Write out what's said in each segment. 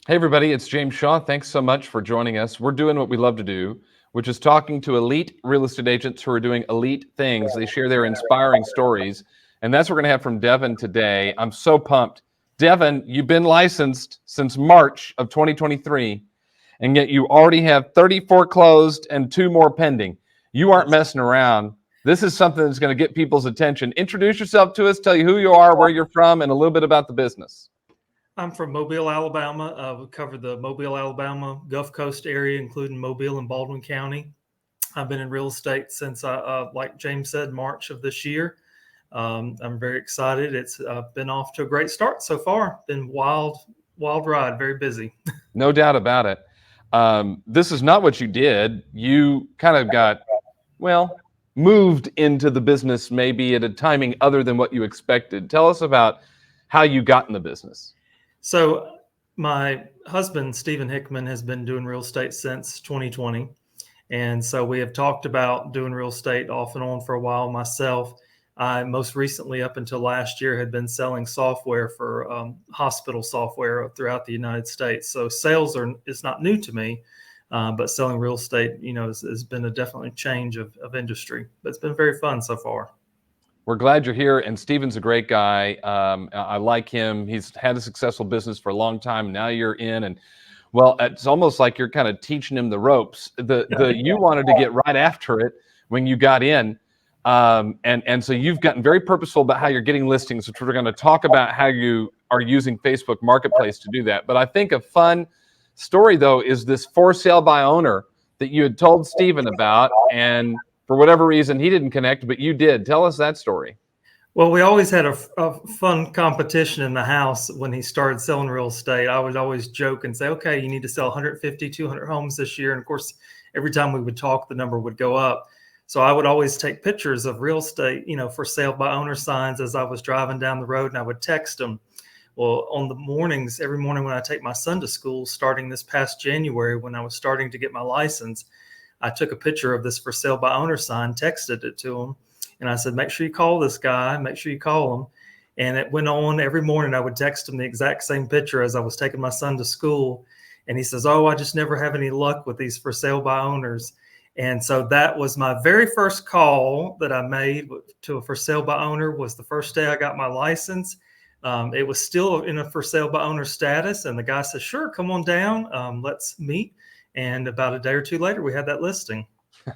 Hey, everybody, it's James Shaw. Thanks so much for joining us. We're doing what we love to do, which is talking to elite real estate agents who are doing elite things. They share their inspiring stories, and that's what we're going to have from Devin today. I'm so pumped. Devin, you've been licensed since March of 2023, and yet you already have 34 closed and 2 more pending. You aren't messing around. This is something that's going to get people's attention. Introduce yourself to us, tell you who you are, where you're from, and a little bit about the business. I'm from Mobile, Alabama. We cover the Mobile, Alabama Gulf Coast area, including Mobile and Baldwin County. I've been in real estate since, like James said, March of this year. I'm very excited. It's been off to a great start so far. Been wild ride, very busy. No doubt about it. This is not what you did. You kind of got, moved into the business maybe at a timing other than what you expected. Tell us about how you got in the business. So my husband, Stephen Hickman, has been doing real estate since 2020. And so we have talked about doing real estate off and on for a while. Myself, I most recently, up until last year, had been selling software for hospital software throughout the United States. So sales is not new to me, but selling real estate, has been a definitely change of industry. But it's been very fun so far. We're glad you're here, and Steven's a great guy. I like him. He's had a successful business for a long time. Now you're in, and it's almost like you're kind of teaching him the ropes. You wanted to get right after it when you got in, and so you've gotten very purposeful about how you're getting listings, which we're going to talk about how you are using Facebook Marketplace to do that. But I think a fun story though is this for sale by owner that you had told Steven about, and for whatever reason, he didn't connect, but you did. Tell us that story. Well, we always had a fun competition in the house when he started selling real estate. I would always joke and say, okay, you need to sell 150, 200 homes this year. And of course, every time we would talk, the number would go up. So I would always take pictures of real estate, for sale by owner signs as I was driving down the road, and I would text them. Well, on the mornings, every morning when I take my son to school, starting this past January, when I was starting to get my license, I took a picture of this for sale by owner sign, texted it to him, and I said, make sure you call this guy, make sure you call him. And it went on every morning. I would text him the exact same picture as I was taking my son to school. And he says, oh, I just never have any luck with these for sale by owners. And so that was my very first call that I made to a for sale by owner. Was the first day I got my license. It was still in a for sale by owner status. And the guy said, sure, come on down. Let's meet. And about a day or two later, we had that listing.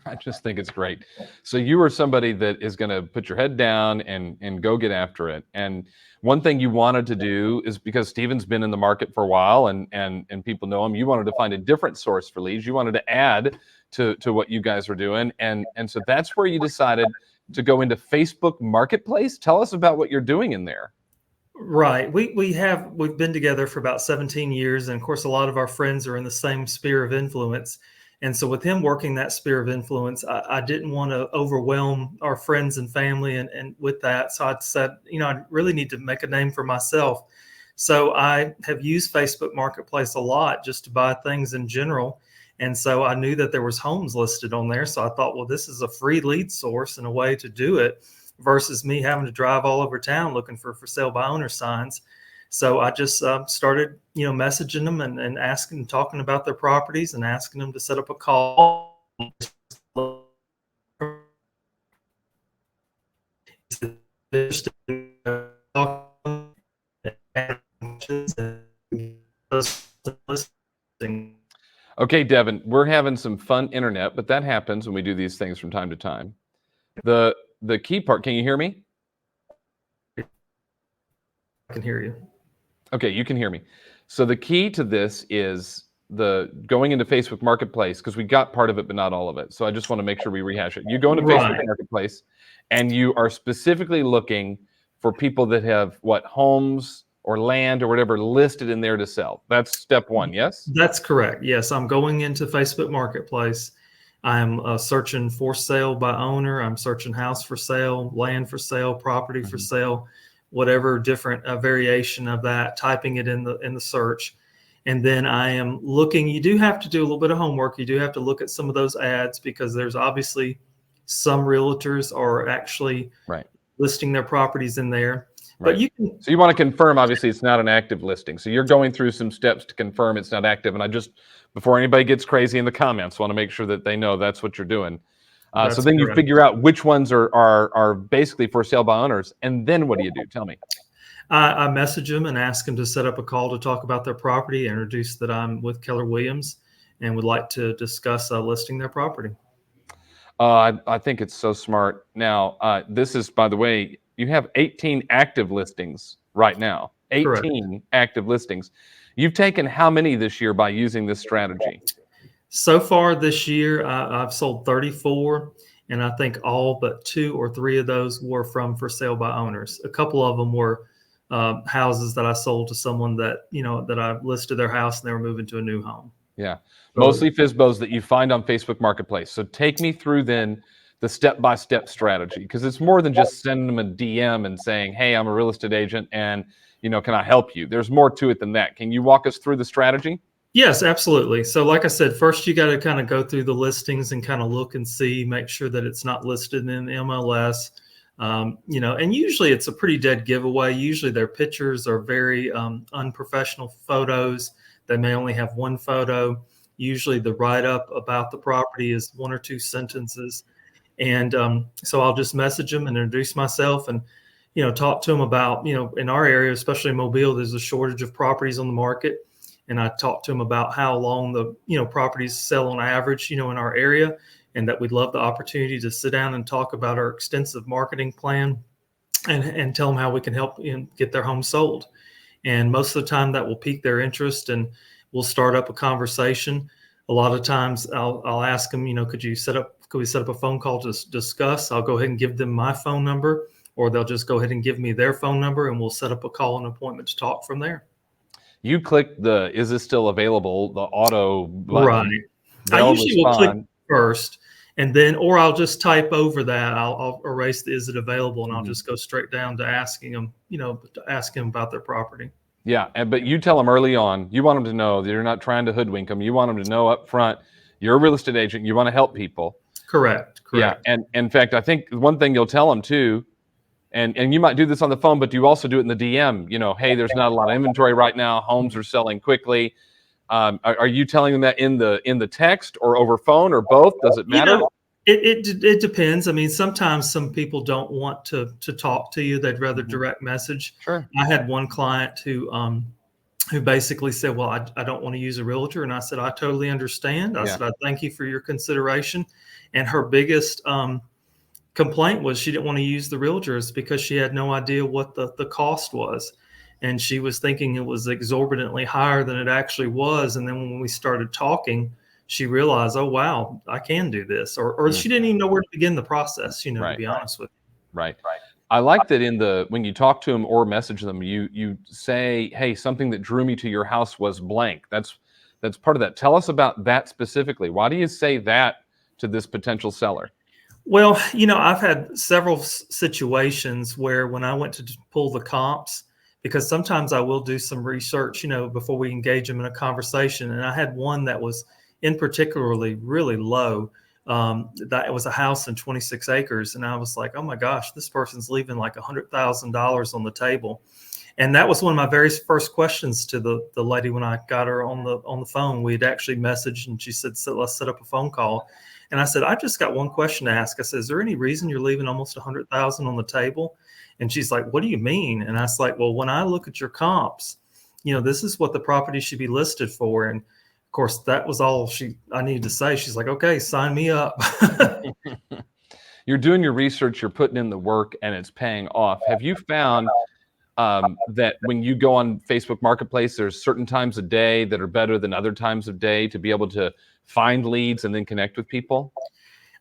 I just think it's great. So you are somebody that is going to put your head down and go get after it. And one thing you wanted to do is, because Steven's been in the market for a while and people know him, you wanted to find a different source for leads. You wanted to add to what you guys were doing. And so that's where you decided to go into Facebook Marketplace. Tell us about what you're doing in there. Right. We've been together for about 17 years. And of course, a lot of our friends are in the same sphere of influence. And so with him working that sphere of influence, I didn't want to overwhelm our friends and family and with that. So I said, I really need to make a name for myself. So I have used Facebook Marketplace a lot just to buy things in general. And so I knew that there was homes listed on there. So I thought, well, this is a free lead source and a way to do it, versus me having to drive all over town looking for sale by owner signs. So I just started, messaging them and asking, talking about their properties and asking them to set up a call. Okay, Devin, we're having some fun internet, but that happens when we do these things from time to time. The key part, can you hear me? I can hear you. Okay, you can hear me. So the key to this is the going into Facebook Marketplace, because we got part of it, but not all of it. So I just want to make sure we rehash it. You go into Facebook Marketplace, and you are specifically looking for people that have homes or land or whatever listed in there to sell. That's step one, yes? That's correct. Yes, I'm going into Facebook Marketplace. I'm searching for sale by owner. I'm searching house for sale, land for sale, property for sale, whatever different variation of that, typing it in the search. And then I am looking. You do have to do a little bit of homework. You do have to look at some of those ads, because there's obviously some realtors are actually listing their properties in there. But Right. you can, So you want to confirm, obviously, it's not an active listing. So you're going through some steps to confirm it's not active. And I just, before anybody gets crazy in the comments, want to make sure that they know that's what you're doing. So that's then you correct. figure out which ones are basically for sale by owners. And then what do you do? Tell me. I message them and ask them to set up a call to talk about their property, introduce that I'm with Keller Williams and would like to discuss listing their property. I think it's so smart. Now, this is, by the way, you have 18 active listings right now. Correct. 18 active listings. You've taken how many this year by using this strategy? So far this year, I've sold 34, and I think all but 2 or 3 of those were from for sale by owners. A couple of them were houses that I sold to someone that, that I listed their house and they were moving to a new home. Yeah. So, Mostly FSBOs that you find on Facebook Marketplace. So take me through then the step-by-step strategy, because it's more than just sending them a DM and saying, hey, I'm a real estate agent and, can I help you? There's more to it than that. Can you walk us through the strategy? yes, absolutely. So like I said, first you got to kind of go through the listings and kind of look and see, make sure that it's not listed in MLS. And usually it's a pretty dead giveaway. Usually their pictures are very unprofessional photos. They may only have one photo. Usually the write-up about the property is 1 or 2 sentences. And so I'll just message them and introduce myself and, talk to them about, in our area, especially in Mobile, there's a shortage of properties on the market. And I talk to them about how long the, properties sell on average, in our area, and that we'd love the opportunity to sit down and talk about our extensive marketing plan and tell them how we can help get their home sold. And most of the time that will pique their interest and we'll start up a conversation. A lot of times I'll ask them, could we set up a phone call to discuss? I'll go ahead and give them my phone number, or they'll just go ahead and give me their phone number and we'll set up a call and appointment to talk from there. You click the "Is this still available?" the auto button. Right. I They'll usually will respond. click first, and then, or I'll just type over that. I'll erase the "Is it available?" and I'll just go straight down to asking them, to ask them about their property. Yeah, but you tell them early on. You want them to know that you're not trying to hoodwink them. You want them to know up front you're a real estate agent. You want to help people. Correct. Yeah, and in fact, I think one thing you'll tell them too, and you might do this on the phone, but you also do it in the DM. Hey, there's not a lot of inventory right now. Homes are selling quickly. Are you telling them that in the text or over phone or both? Does it matter? It depends. I mean, sometimes some people don't want to talk to you. They'd rather direct message. Sure. I had one client who basically said, well, I don't want to use a realtor. And I said, I totally understand. I said, I thank you for your consideration. And her biggest complaint was she didn't want to use the realtors because she had no idea what the cost was. And she was thinking it was exorbitantly higher than it actually was. And then when we started talking, she realized, oh, wow, I can do this. Or she didn't even know where to begin the process, to be honest with you. Right. I like that when you talk to them or message them, you say, hey, something that drew me to your house was blank. That's part of that. Tell us about that specifically. Why do you say that to this potential seller? Well, I've had several situations where when I went to pull the comps, because sometimes I will do some research, before we engage them in a conversation. And I had one that was in particularly really low. That it was a house in 26 acres. And I was like, oh my gosh, this person's leaving like $100,000 on the table. And that was one of my very first questions to the lady when I got her on the phone. We had actually messaged and she said, so let's set up a phone call. And I said, I just got one question to ask. I said, is there any reason you're leaving almost $100,000 on the table? And she's like, what do you mean? And I was like, well, when I look at your comps, this is what the property should be listed for. And of course, that was all I needed to say. She's like, okay, sign me up. You're doing your research, you're putting in the work, and it's paying off. Have you found that when you go on Facebook Marketplace, there's certain times of day that are better than other times of day to be able to find leads and then connect with people?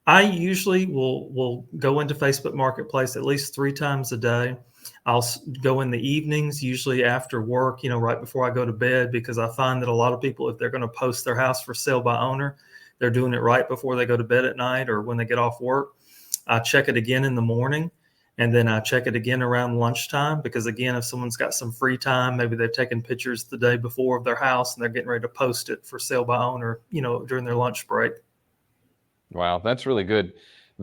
I usually will go into Facebook Marketplace at least 3 times a day. I'll go in the evenings, usually after work, right before I go to bed, because I find that a lot of people, if they're going to post their house for sale by owner, they're doing it right before they go to bed at night or when they get off work. I check it again in the morning, and then I check it again around lunchtime, because again, if someone's got some free time, maybe they've taken pictures the day before of their house and they're getting ready to post it for sale by owner, during their lunch break. Wow, that's really good.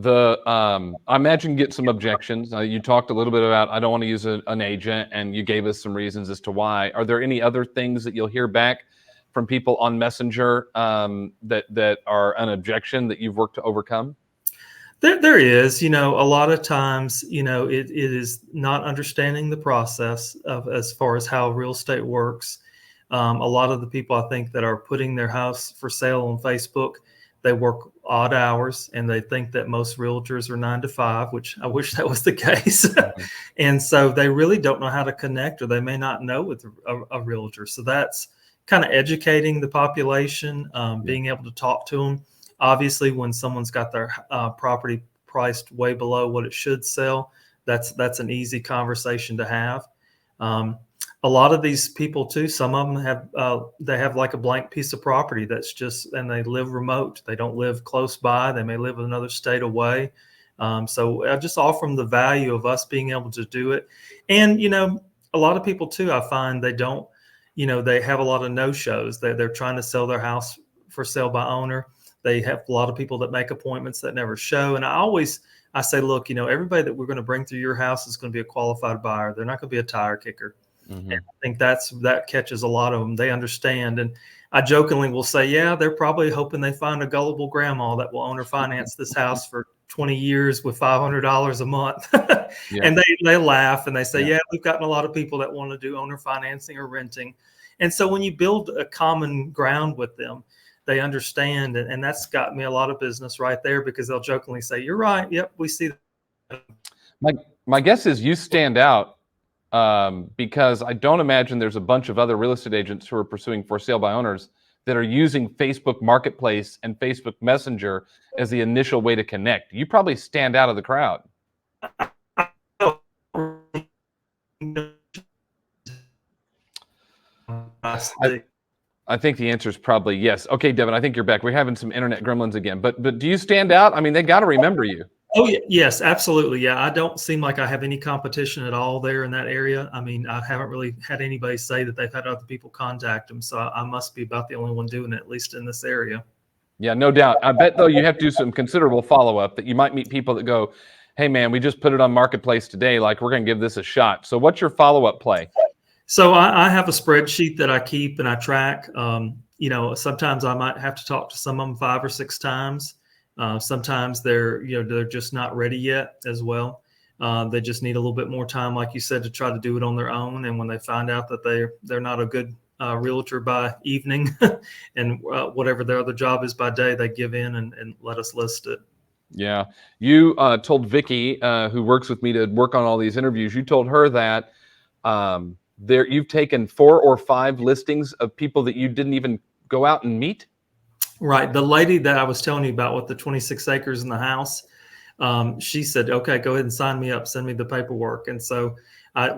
I imagine you get some objections. You talked a little bit about I don't want to use an agent, and you gave us some reasons as to why. Are there any other things that you'll hear back from people on Messenger that are an objection that you've worked to overcome? There is, a lot of times, it is not understanding the process of as far as how real estate works. A lot of the people I think that are putting their house for sale on Facebook, they work odd hours and they think that most realtors are 9 to 5, which I wish that was the case. Mhm. And so they really don't know how to connect, or they may not know with a realtor. So that's kind of educating the population, being able to talk to them. Obviously, when someone's got their property priced way below what it should sell, that's an easy conversation to have. A lot of these people too, some of them have like a blank piece of property that's just, and they live remote. They don't live close by. They may live in another state away. So I just offer them the value of us being able to do it. And, a lot of people too, I find they don't, they have a lot of no-shows. They're trying to sell their house for sale by owner. They have a lot of people that make appointments that never show. And I say, look, everybody that we're going to bring through your house is going to be a qualified buyer. They're not going to be a tire kicker. Mm-hmm. And I think that catches a lot of them. They understand. And I jokingly will say, yeah, they're probably hoping they find a gullible grandma that will owner finance this house for 20 years with $500 a month. Yeah. And they laugh and they say, Yeah. yeah, we've gotten a lot of people that want to do owner financing or renting. And so when you build a common ground with them, they understand. And that's got me a lot of business right there, because they'll jokingly say, you're right. Yep, we see that. My guess is you stand out because I don't imagine there's a bunch of other real estate agents who are pursuing for sale by owners that are using Facebook Marketplace and Facebook Messenger as the initial way to connect. You probably stand out of the crowd. I think the answer is probably yes. Okay, Devin, I think you're back. We're having some internet gremlins again. But do you stand out? I mean, they got to remember you. Oh, yes, absolutely. Yeah, I don't seem like I have any competition at all there in that area. I mean, I haven't really had anybody say that they've had other people contact them. So I must be about the only one doing it, at least in this area. Yeah, no doubt. I bet, though, you have to do some considerable follow-up, that you might meet people that go, hey, man, we just put it on Marketplace today. Like, we're going to give this a shot. So what's your follow-up play? So I have a spreadsheet that I keep and I track. Sometimes I might have to talk to some of them 5 or 6 times. Sometimes they're just not ready yet as well. They just need a little bit more time, like you said, to try to do it on their own. And when they find out that they're not a good realtor by evening and whatever their other job is by day, they give in and let us list it. Yeah. You told Vicky, who works with me to work on all these interviews, you told her that you've taken 4 or 5 listings of people that you didn't even go out and meet. Right. The lady that I was telling you about with the 26 acres in the house, she said, okay, go ahead and sign me up, send me the paperwork. And so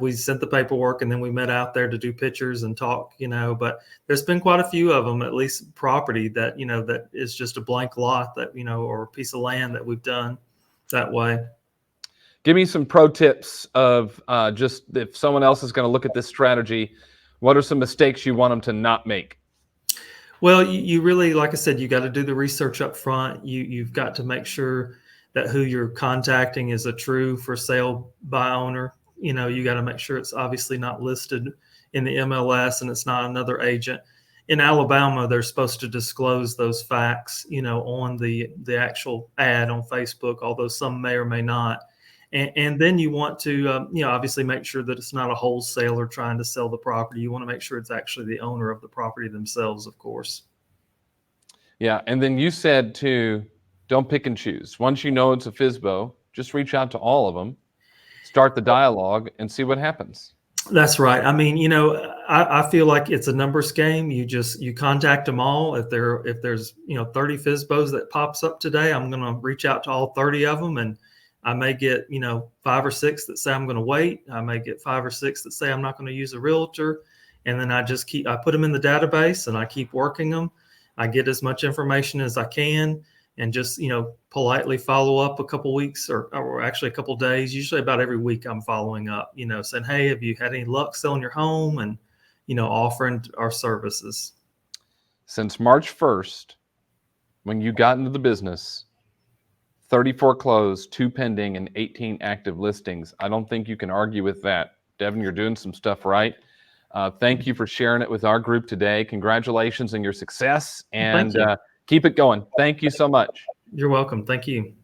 we sent the paperwork, and then we met out there to do pictures and talk, but there's been quite a few of them, at least property that, that is just a blank lot that, or a piece of land that we've done that way. Give me some pro tips of just if someone else is going to look at this strategy, what are some mistakes you want them to not make? Well, you really, like I said, you got to do the research up front. You've got to make sure that who you're contacting is a true for sale by owner. You got to make sure it's obviously not listed in the MLS and it's not another agent. In Alabama, they're supposed to disclose those facts, on the actual ad on Facebook, although some may or may not. And then you want to, obviously make sure that it's not a wholesaler trying to sell the property. You want to make sure it's actually the owner of the property themselves, of course. Yeah. And then you said don't pick and choose. Once you know it's a FSBO, just reach out to all of them, start the dialogue, and see what happens. That's right. I mean, I feel like it's a numbers game. You contact them all. If there's 30 FSBOs that pops up today, I'm going to reach out to all 30 of them, and I may get 5 or 6 that say I'm going to wait. I may get 5 or 6 that say I'm not going to use a realtor, and then I put them in the database and I keep working them. I get as much information as I can, and just politely follow up a couple weeks or actually a couple days. Usually about every week I'm following up, saying, hey, have you had any luck selling your home, and offering our services. Since March 1st, when you got into the business, 34 closed, 2 pending, and 18 active listings. I don't think you can argue with that. Devin, you're doing some stuff right. Thank you for sharing it with our group today. Congratulations on your success, and Thank you. keep it going. Thank you so much. You're welcome. Thank you.